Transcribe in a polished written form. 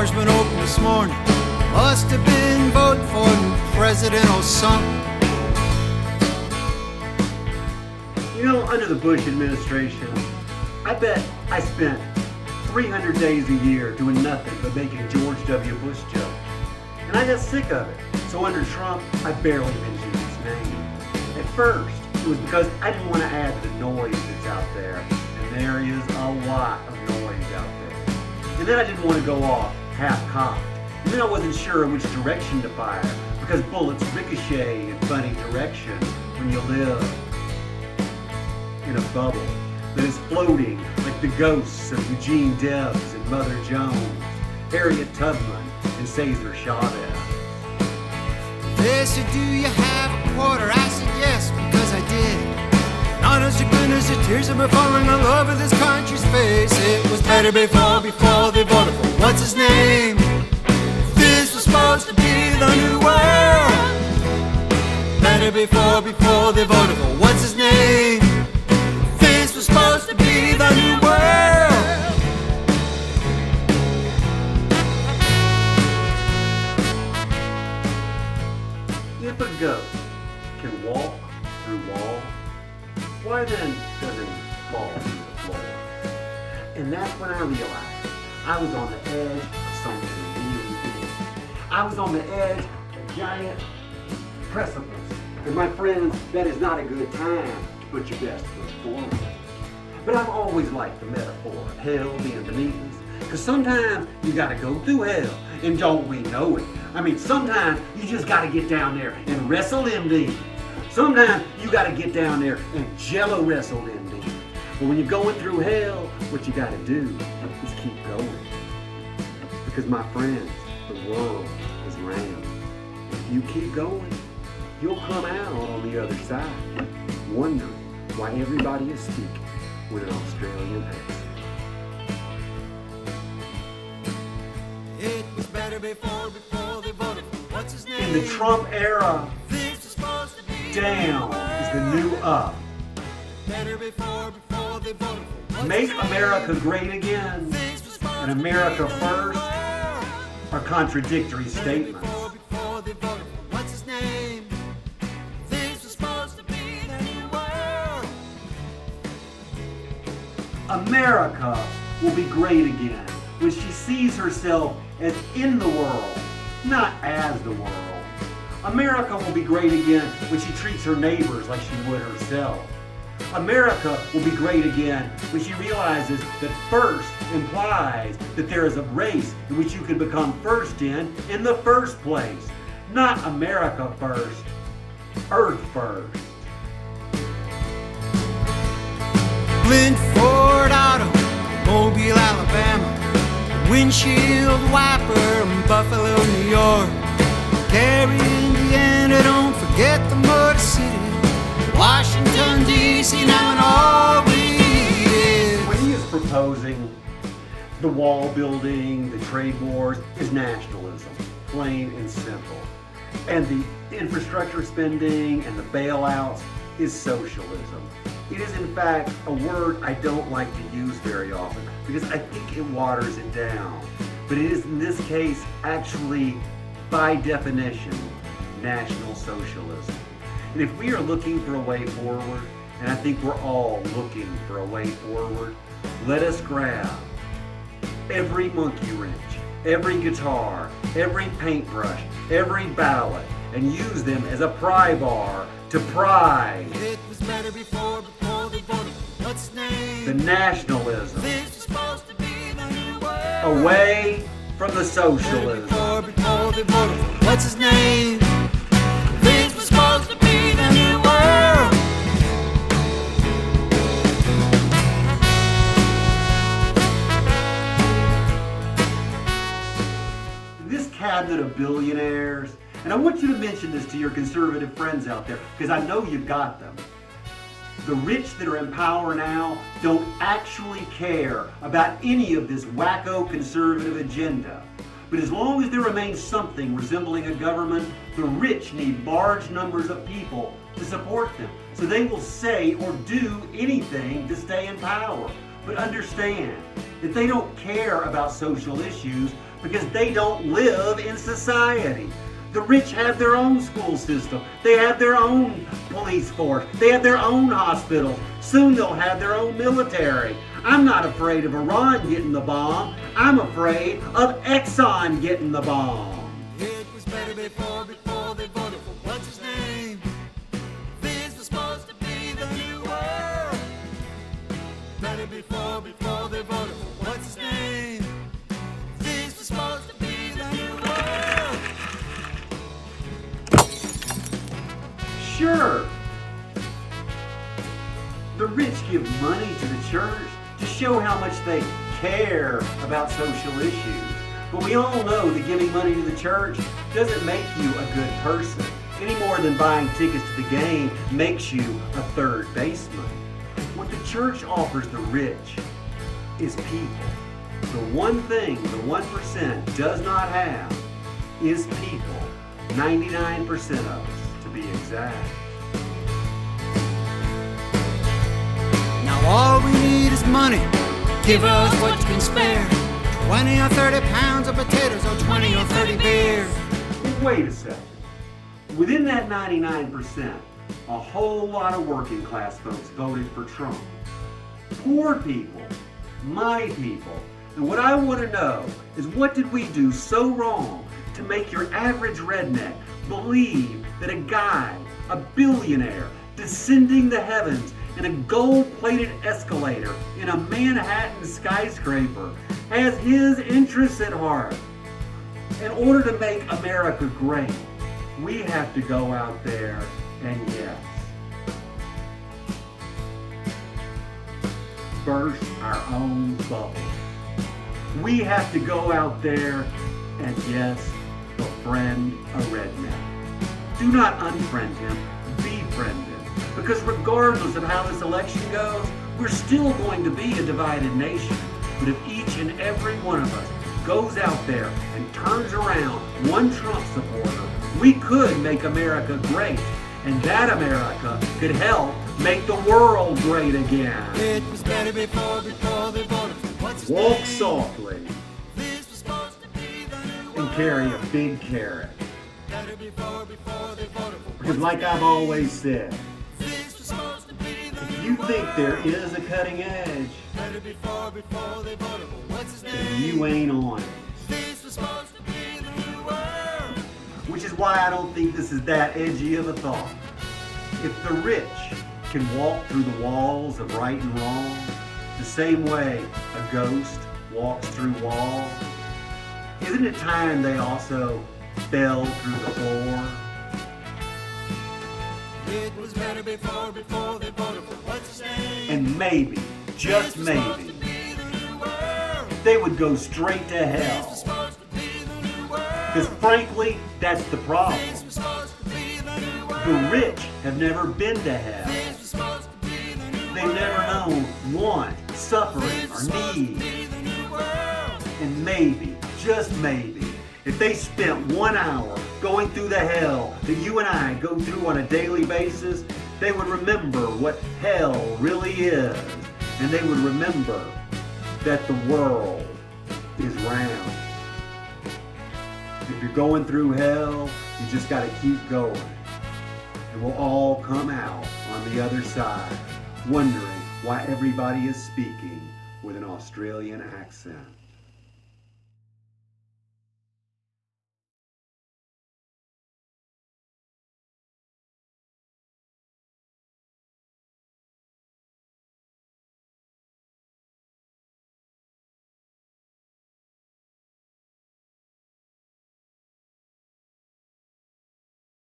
bar's been open this morning. Must have been voting for a new president or something. You know, under the Bush administration, I bet I spent 300 days a year doing nothing but making George W. Bush jokes. And I got sick of it. So under Trump, I barely mentioned his name. At first, it was because I didn't want to add to the noise that's out there. And there is a lot of noise out there. And then I didn't want to go off half-cocked. And then I wasn't sure which direction to fire, because bullets ricochet in funny directions when you live in a bubble that is floating like the ghosts of Eugene Debs and Mother Jones, Harriet Tubman and Cesar Chavez. They said, do you have a quarter? I said yes, because I did. Honest to goodness, the tears have been falling all over this country's face. It was better before they voted for what's his name. This was supposed to be the new world. Better before they voted for what's his name. This was supposed to be the new world. If a ghost can walk through walls, why then doesn't he fall through the floor? And that's when I realized I was on the edge of something really big. I was on the edge of a giant precipice. And my friends, that is not a good time to put your best foot forward. But I've always liked the metaphor of hell being beneath us. Because sometimes you gotta go through hell, and don't we know it? I mean, sometimes you just gotta get down there and wrestle them demons. Sometimes you gotta get down there and jello wrestle them demons. But when you're going through hell, what you gotta do is keep going. Because my friends, the world is round. If you keep going, you'll come out on the other side, wondering why everybody is speaking with an Australian accent. It was better before they voted for what's his name. In the Trump era, This was supposed to be down is the new up. better before they voted for what's Make his name. America great again This was supposed and to be America the new first world. are contradictory Better statements. before they voted for what's his name. This was supposed to be the new world. America will be great again when she sees herself as in the world, not as the world. America will be great again when she treats her neighbors like she would herself. America will be great again when she realizes that first implies that there is a race in which you can become first in the first place. Not America first, Earth first. Flintford Auto, Mobile, Alabama, windshield wiper in Buffalo, New York, Gary, Indiana, don't forget the Motor City, Washington, D.C., now and all we is. When he is proposing the wall building, the trade wars, is nationalism, plain and simple. And the infrastructure spending and the bailouts is socialism. It is in fact a word I don't like to use very often because I think it waters it down. But it is in this case actually, by definition, National Socialism. And if we are looking for a way forward, and I think we're all looking for a way forward, let us grab every monkey wrench, every guitar, every paintbrush, every ballot, and use them as a pry bar to pry It was better before they voted. What's his name? the nationalism This was supposed to be the new world. away from the Better socialism. before they voted. What's his name? This was supposed to be the new world. This cabinet of billionaires, and I want you to mention this to your conservative friends out there, because I know you've got them. The rich that are in power now don't actually care about any of this wacko conservative agenda. But as long as there remains something resembling a government, the rich need large numbers of people to support them. So they will say or do anything to stay in power. But understand that they don't care about social issues because they don't live in society. The rich have their own school system. They have their own police force. They have their own hospitals. Soon they'll have their own military. I'm not afraid of Iran getting the bomb. I'm afraid of Exxon getting the bomb. It was better before they voted for what's his name. This was supposed to be the new world. Better before they voted for what's his name. This was supposed to be the new world. Sure. The rich give money to the church to show how much they care about social issues. But we all know that giving money to the church doesn't make you a good person, any more than buying tickets to the game makes you a third baseman. What the church offers the rich is people. The one thing the 1% does not have is people. 99% of us, to be exact. Now all we need is money. Give us what you can spare. 20 or 30 pounds of potatoes or 20 or 30 beers. But wait a second. Within that 99%, a whole lot of working class folks voted for Trump. Poor people, my people. And what I want to know is, what did we do so wrong to make your average redneck believe that a guy, a billionaire, descending the heavens in a gold-plated escalator in a Manhattan skyscraper has his interests at heart? In order to make America great, we have to go out there and yes, burst our own bubble. We have to go out there and yes, befriend a redneck. Do not unfriend him, befriend him. Because regardless of how this election goes, we're still going to be a divided nation. But if each and every one of us goes out there and turns around one Trump supporter, we could make America great. And that America could help make the world great again. It was better before they voted for what's his Walk name. softly This was supposed to be the new and carry a big carrot. Better before they voted for Because like I've always said, this was supposed to be the if you think there is a cutting edge, better before they voted for what's his then name. you ain't on it. This was supposed to be the new world. Which is why I don't think this is that edgy of a thought. If the rich can walk through the walls of right and wrong, the same way a ghost walks through walls, isn't it time they also fell through the floor? It was better before they voted for what's his name. And maybe, just This was supposed maybe, to be the new world. they would go straight to This was hell. supposed to be the new world. Because frankly, that's the problem. This was supposed to be the new world. The rich have never been to hell. This was supposed to be the new They've never known want, suffering, This was or supposed to need. be the new world. And maybe, just maybe, if they spent 1 hour going through the hell that you and I go through on a daily basis, they would remember what hell really is. And they would remember that the world is round. If you're going through hell, you just got to keep going. And we'll all come out on the other side, wondering why everybody is speaking with an Australian accent.